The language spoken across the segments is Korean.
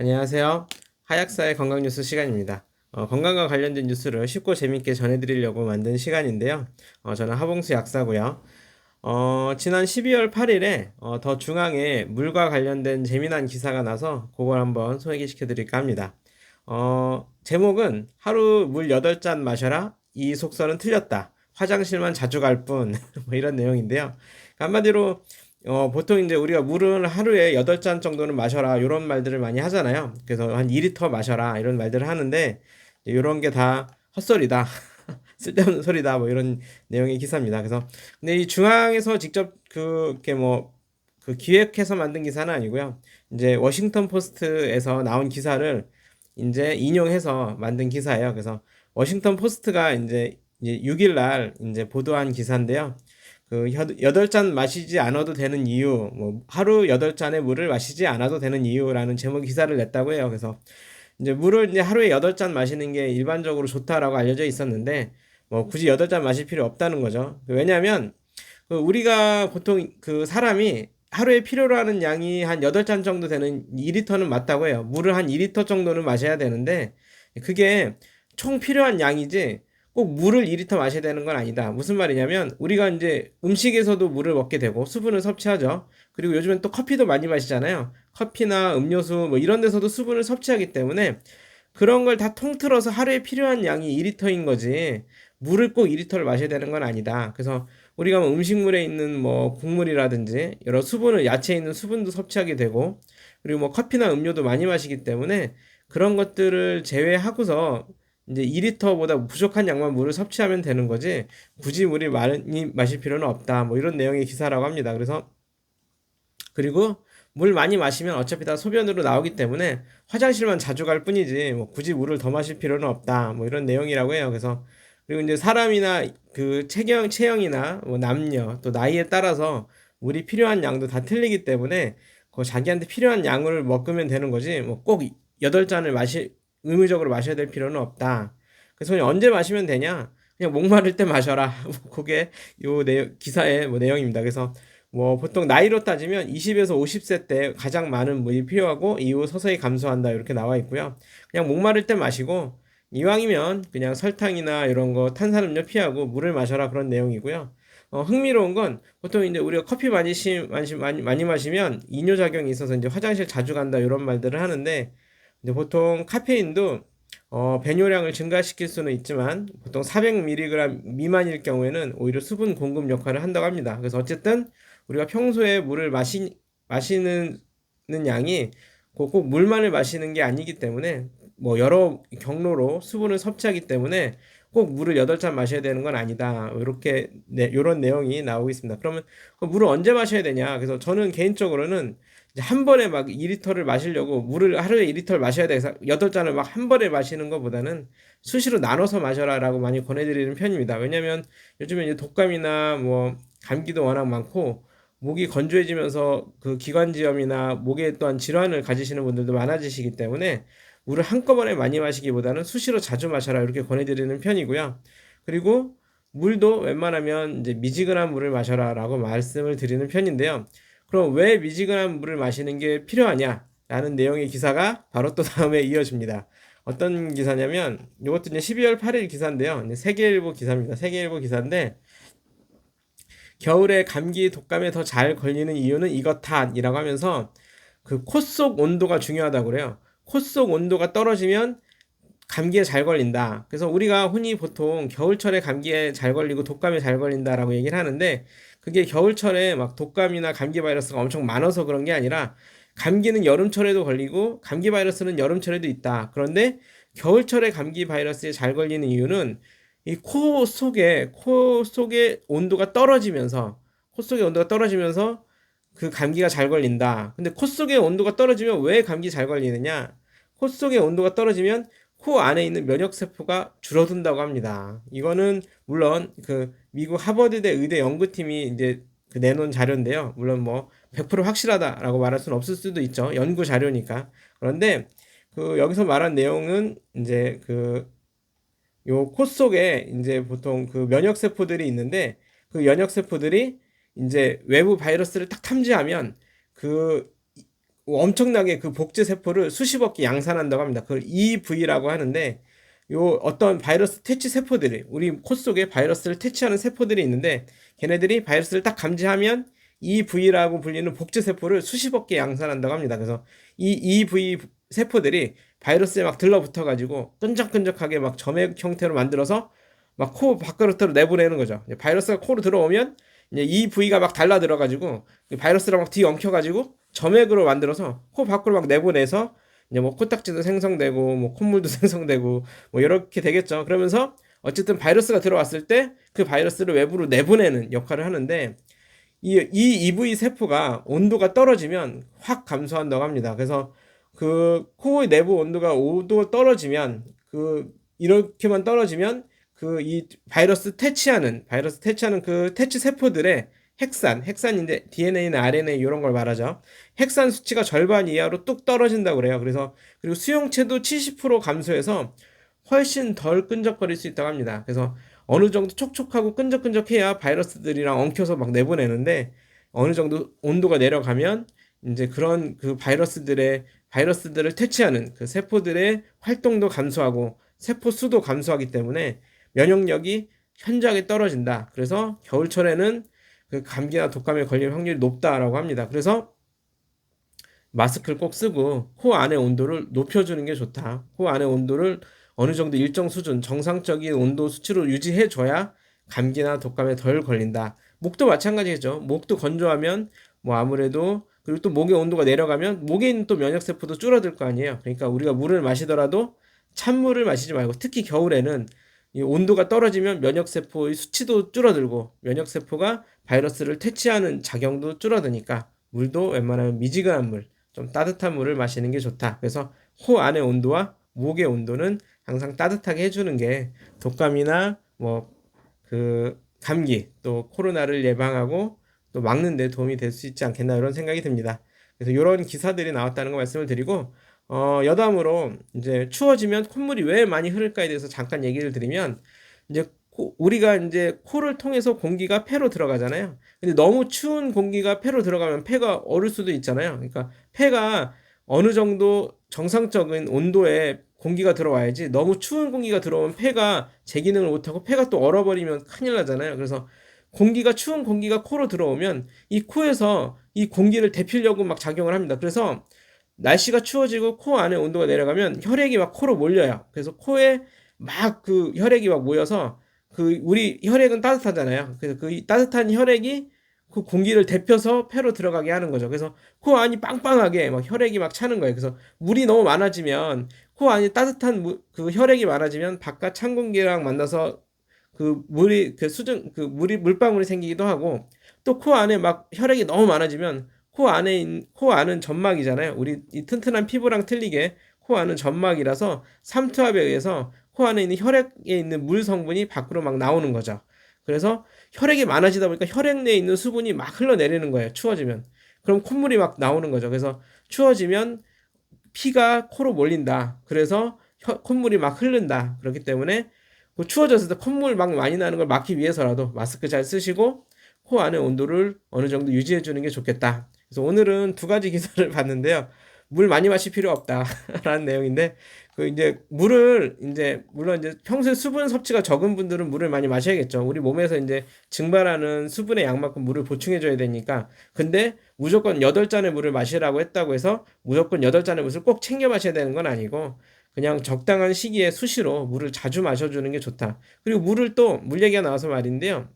안녕하세요. 하약사의 건강뉴스 시간입니다. 건강과 관련된 뉴스를 쉽고 재밌게 전해드리려고 만든 시간인데요. 저는 하봉수 약사고요. 지난 12월 8일에 더 중앙에 물과 관련된 재미난 기사가 나서 그걸 한번 소개시켜 드릴까 합니다. 제목은 하루 물 8잔 마셔라. 이 속설은 틀렸다. 화장실만 자주 갈 뿐. 뭐 이런 내용인데요. 한마디로 보통 이제 우리가 물은 하루에 8잔 정도는 마셔라 이런 말들을 많이 하잖아요. 그래서 한 2리터 마셔라 이런 말들을 하는데 이런 게 다 헛소리다. 쓸데없는 소리다. 뭐 이런 내용의 기사입니다. 그래서 근데 이 중앙에서 직접 그게 뭐 그 기획해서 만든 기사는 아니고요. 이제 워싱턴 포스트에서 나온 기사를 이제 인용해서 만든 기사예요. 그래서 워싱턴 포스트가 이제 6일 날 이제 보도한 기사인데요. 그 8잔 마시지 않아도 되는 이유, 뭐 하루 8잔의 물을 마시지 않아도 되는 이유라는 제목 기사를 냈다고 해요. 그래서 이제 물을 이제 하루에 8잔 마시는 게 일반적으로 좋다라고 알려져 있었는데 뭐 굳이 8잔 마실 필요 없다는 거죠. 왜냐면 그 우리가 보통 그 사람이 하루에 필요로 하는 양이 한 8잔 정도 되는 2리터는 맞다고 해요. 물을 한 2리터 정도는 마셔야 되는데 그게 총 필요한 양이지 꼭 물을 2리터 마셔야 되는 건 아니다. 무슨 말이냐면 우리가 이제 음식에서도 물을 먹게 되고 수분을 섭취하죠. 그리고 요즘엔 또 커피도 많이 마시잖아요. 커피나 음료수 뭐 이런 데서도 수분을 섭취하기 때문에 그런 걸 다 통틀어서 하루에 필요한 양이 2리터인 거지. 물을 꼭 2리터를 마셔야 되는 건 아니다. 그래서 우리가 뭐 음식물에 있는 뭐 국물이라든지 여러 수분을 야채에 있는 수분도 섭취하게 되고 그리고 뭐 커피나 음료도 많이 마시기 때문에 그런 것들을 제외하고서 이제 2리터보다 부족한 양만 물을 섭취하면 되는 거지 굳이 물을 많이 마실 필요는 없다. 뭐 이런 내용의 기사라고 합니다. 그래서 그리고 물 많이 마시면 어차피 다 소변으로 나오기 때문에 화장실만 자주 갈 뿐이지 뭐 굳이 물을 더 마실 필요는 없다. 뭐 이런 내용이라고 해요. 그래서 그리고 이제 사람이나 그 체형이나 뭐 남녀 또 나이에 따라서 물이 필요한 양도 다 틀리기 때문에 그 자기한테 필요한 양을 먹으면 되는 거지 뭐 꼭 8잔을 의무적으로 마셔야 될 필요는 없다. 그래서 그냥 언제 마시면 되냐? 그냥 목마를 때 마셔라. 뭐 그게 요 기사의 뭐 내용입니다. 그래서 뭐 보통 나이로 따지면 20에서 50세 때 가장 많은 물이 필요하고 이후 서서히 감소한다 이렇게 나와 있고요. 그냥 목마를 때 마시고 이왕이면 그냥 설탕이나 이런 거 탄산음료 피하고 물을 마셔라 그런 내용이고요. 흥미로운 건 보통 이제 우리가 커피 많이 마시면 이뇨작용이 있어서 이제 화장실 자주 간다 이런 말들을 하는데 이제 보통 카페인도 배뇨량을 증가시킬 수는 있지만 보통 400mg 미만일 경우에는 오히려 수분 공급 역할을 한다고 합니다. 그래서 어쨌든 우리가 평소에 물을 마시는 양이 꼭 물만을 마시는 게 아니기 때문에 뭐 여러 경로로 수분을 섭취하기 때문에 꼭 물을 8잔 마셔야 되는 건 아니다. 이렇게 이런 내용이 나오고 있습니다. 그러면 그 물을 언제 마셔야 되냐? 그래서 저는 개인적으로는 이제 한 번에 막 2리터를 마시려고 물을 하루에 2리터를 마셔야 돼서 8잔을 막 한 번에 마시는 것보다는 수시로 나눠서 마셔라라고 많이 권해드리는 편입니다. 왜냐면 요즘에 이제 독감이나 뭐 감기도 워낙 많고 목이 건조해지면서 그 기관지염이나 목에 또한 질환을 가지시는 분들도 많아지시기 때문에 물을 한꺼번에 많이 마시기보다는 수시로 자주 마셔라 이렇게 권해드리는 편이고요. 그리고 물도 웬만하면 이제 미지근한 물을 마셔라라고 말씀을 드리는 편인데요. 그럼 왜 미지근한 물을 마시는 게 필요하냐? 라는 내용의 기사가 바로 또 다음에 이어집니다. 어떤 기사냐면 이것도 이제 12월 8일 기사인데요. 이제 세계일보 기사입니다. 세계일보 기사인데 겨울에 감기 독감에 더 잘 걸리는 이유는 이렇다이라고 하면서 그 코 속 온도가 중요하다고 그래요. 코 속 온도가 떨어지면 감기에 잘 걸린다. 그래서 우리가 흔히 보통 겨울철에 감기에 잘 걸리고 독감에 잘 걸린다라고 얘기를 하는데 그게 겨울철에 막 독감이나 감기 바이러스가 엄청 많아서 그런 게 아니라 감기는 여름철에도 걸리고 감기 바이러스는 여름철에도 있다. 그런데 겨울철에 감기 바이러스에 잘 걸리는 이유는 이 코 속의 온도가 떨어지면서 코 속의 온도가 떨어지면서 그 감기가 잘 걸린다. 근데 코 속의 온도가 떨어지면 왜 감기 잘 걸리느냐? 코 속의 온도가 떨어지면 코 안에 있는 면역 세포가 줄어든다고 합니다. 이거는 물론 그 미국 하버드대 의대 연구팀이 이제 그 내놓은 자료인데요. 물론 뭐 100% 확실하다라고 말할 수는 없을 수도 있죠. 연구 자료니까. 그런데 그 여기서 말한 내용은 이제 그 요 코 속에 이제 보통 그 면역 세포들이 있는데 그 면역 세포들이 이제 외부 바이러스를 딱 탐지하면 그 엄청나게 그 복제 세포를 수십억 개 양산한다고 합니다. 그걸 EV라고 하는데 요 어떤 바이러스 퇴치 세포들이 우리 코 속에 바이러스를 퇴치하는 세포들이 있는데 걔네들이 바이러스를 딱 감지하면 EV라고 불리는 복제 세포를 수십억 개 양산한다고 합니다. 그래서 이 EV 세포들이 바이러스에 막 들러붙어 가지고 끈적끈적하게 막 점액 형태로 만들어서 막 코 바깥으로 내보내는 거죠. 바이러스가 코로 들어오면 이제 이 부위가 막 달라 들어가지고 바이러스랑 막 뒤엉켜 가지고 점액으로 만들어서 코 밖으로 막 내보내서 이제 뭐 코딱지도 생성되고 뭐 콧물도 생성되고 뭐 이렇게 되겠죠. 그러면서 어쨌든 바이러스가 들어왔을 때 그 바이러스를 외부로 내보내는 역할을 하는데 이 EV 세포가 온도가 떨어지면 확 감소한다고 합니다. 그래서 그 코의 내부 온도가 5도 떨어지면 그 이렇게만 떨어지면 그 이 바이러스 퇴치하는 그 퇴치 세포들의 핵산인데 DNA나 RNA 이런 걸 말하죠. 핵산 수치가 절반 이하로 뚝 떨어진다고 그래요. 그래서 그리고 수용체도 70% 감소해서 훨씬 덜 끈적거릴 수 있다고 합니다. 그래서 어느 정도 촉촉하고 끈적끈적해야 바이러스들이랑 엉켜서 막 내보내는데 어느 정도 온도가 내려가면 이제 그런 그 바이러스들을 퇴치하는 그 세포들의 활동도 감소하고 세포 수도 감소하기 때문에 면역력이 현저하게 떨어진다. 그래서 겨울철에는 그 감기나 독감에 걸릴 확률이 높다라고 합니다. 그래서 마스크를 꼭 쓰고 코 안의 온도를 높여주는 게 좋다. 코 안의 온도를 어느 정도 일정 수준, 정상적인 온도 수치로 유지해 줘야 감기나 독감에 덜 걸린다. 목도 마찬가지겠죠. 목도 건조하면 뭐 아무래도 그리고 또 목의 온도가 내려가면 목에 있는 또 면역 세포도 줄어들 거 아니에요. 그러니까 우리가 물을 마시더라도 찬물을 마시지 말고 특히 겨울에는 이 온도가 떨어지면 면역 세포의 수치도 줄어들고 면역 세포가 바이러스를 퇴치하는 작용도 줄어드니까 물도 웬만하면 미지근한 물, 좀 따뜻한 물을 마시는 게 좋다. 그래서 코 안의 온도와 목의 온도는 항상 따뜻하게 해주는 게 독감이나 뭐 그 감기 또 코로나를 예방하고 또 막는 데 도움이 될 수 있지 않겠나 이런 생각이 듭니다. 그래서 이런 기사들이 나왔다는 거 말씀을 드리고 여담으로 이제 추워지면 콧물이 왜 많이 흐를까에 대해서 잠깐 얘기를 드리면 이제 우리가 이제 코를 통해서 공기가 폐로 들어가잖아요. 근데 너무 추운 공기가 폐로 들어가면 폐가 얼을 수도 있잖아요. 그러니까 폐가 어느 정도 정상적인 온도에 공기가 들어와야지 너무 추운 공기가 들어오면 폐가 제 기능을 못하고 폐가 또 얼어버리면 큰일 나잖아요. 그래서 추운 공기가 코로 들어오면 이 코에서 이 공기를 데피려고 막 작용을 합니다. 그래서 날씨가 추워지고 코 안에 온도가 내려가면 혈액이 막 코로 몰려요. 그래서 코에 막 그 혈액이 막 모여서 그 우리 혈액은 따뜻하잖아요. 그래서 그 따뜻한 혈액이 그 공기를 데펴서 폐로 들어가게 하는 거죠. 그래서 코 안이 빵빵하게 막 혈액이 막 차는 거예요. 그래서 물이 너무 많아지면 코 안이 그 혈액이 많아지면 바깥 찬 공기랑 만나서 그 물이 그 수증 그 물이 물방울이 생기기도 하고 또 코 안에 막 혈액이 너무 많아지면 코 안은 점막이잖아요. 우리 이 튼튼한 피부랑 틀리게 코 안은 점막이라서 삼투압에 의해서 코 안에 있는 혈액에 있는 물 성분이 밖으로 막 나오는 거죠. 그래서 혈액이 많아지다 보니까 혈액 내에 있는 수분이 막 흘러내리는 거예요. 추워지면. 그럼 콧물이 막 나오는 거죠. 그래서 추워지면 피가 코로 몰린다. 그래서 콧물이 막 흐른다. 그렇기 때문에 그 추워졌을 때 콧물 막 많이 나는 걸 막기 위해서라도 마스크 잘 쓰시고 코 안의 온도를 어느 정도 유지해 주는 게 좋겠다. 그래서 오늘은 두 가지 기사를 봤는데요. 물 많이 마실 필요 없다라는 내용인데 그 이제 물을 이제 물론 이제 평소에 수분 섭취가 적은 분들은 물을 많이 마셔야겠죠. 우리 몸에서 이제 증발하는 수분의 양만큼 물을 보충해 줘야 되니까. 근데 무조건 8잔의 물을 마시라고 했다고 해서 무조건 8잔의 물을 꼭 챙겨 마셔야 되는 건 아니고 그냥 적당한 시기에 수시로 물을 자주 마셔주는 게 좋다. 그리고 물을 또 물 얘기가 나와서 말인데요.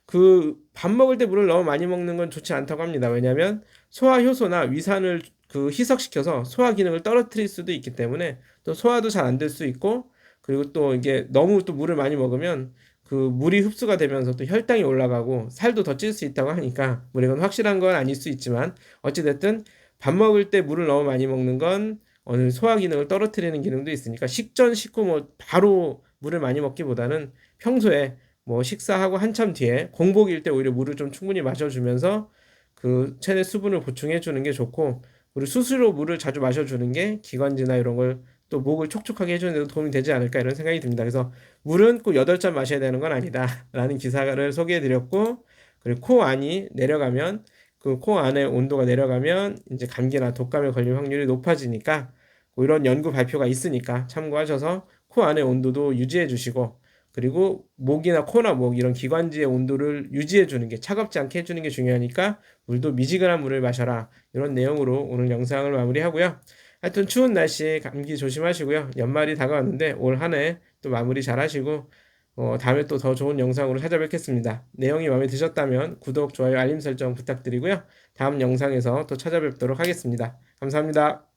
그 밥 먹을 때 물을 너무 많이 먹는 건 좋지 않다고 합니다. 왜냐하면 소화 효소나 위산을 그 희석시켜서 소화 기능을 떨어뜨릴 수도 있기 때문에 또 소화도 잘 안 될 수 있고 그리고 또 이게 너무 또 물을 많이 먹으면 그 물이 흡수가 되면서 또 혈당이 올라가고 살도 더 찔 수 있다고 하니까 뭐 이건 확실한 건 아닐 수 있지만 어찌됐든 밥 먹을 때 물을 너무 많이 먹는 건 어느 소화 기능을 떨어뜨리는 기능도 있으니까 식전 식후 뭐 바로 물을 많이 먹기보다는 평소에 뭐 식사하고 한참 뒤에 공복일 때 오히려 물을 좀 충분히 마셔주면서 그 체내 수분을 보충해 주는 게 좋고 그리고 수시로 물을 자주 마셔주는 게 기관지나 이런 걸 또 목을 촉촉하게 해주는 데도 도움이 되지 않을까 이런 생각이 듭니다. 그래서 물은 꼭 8잔 마셔야 되는 건 아니다 라는 기사를 소개해 드렸고 그리고 코 안이 내려가면 그 코 안에 온도가 내려가면 이제 감기나 독감에 걸릴 확률이 높아지니까 뭐 이런 연구 발표가 있으니까 참고하셔서 코 안의 온도도 유지해 주시고 그리고 목이나 코나 목 이런 기관지의 온도를 유지해 주는 게 차갑지 않게 해주는 게 중요하니까 물도 미지근한 물을 마셔라. 이런 내용으로 오늘 영상을 마무리하고요. 하여튼 추운 날씨 감기 조심하시고요. 연말이 다가왔는데 올 한 해 또 마무리 잘 하시고 다음에 또 더 좋은 영상으로 찾아뵙겠습니다. 내용이 마음에 드셨다면 구독, 좋아요, 알림 설정 부탁드리고요. 다음 영상에서 또 찾아뵙도록 하겠습니다. 감사합니다.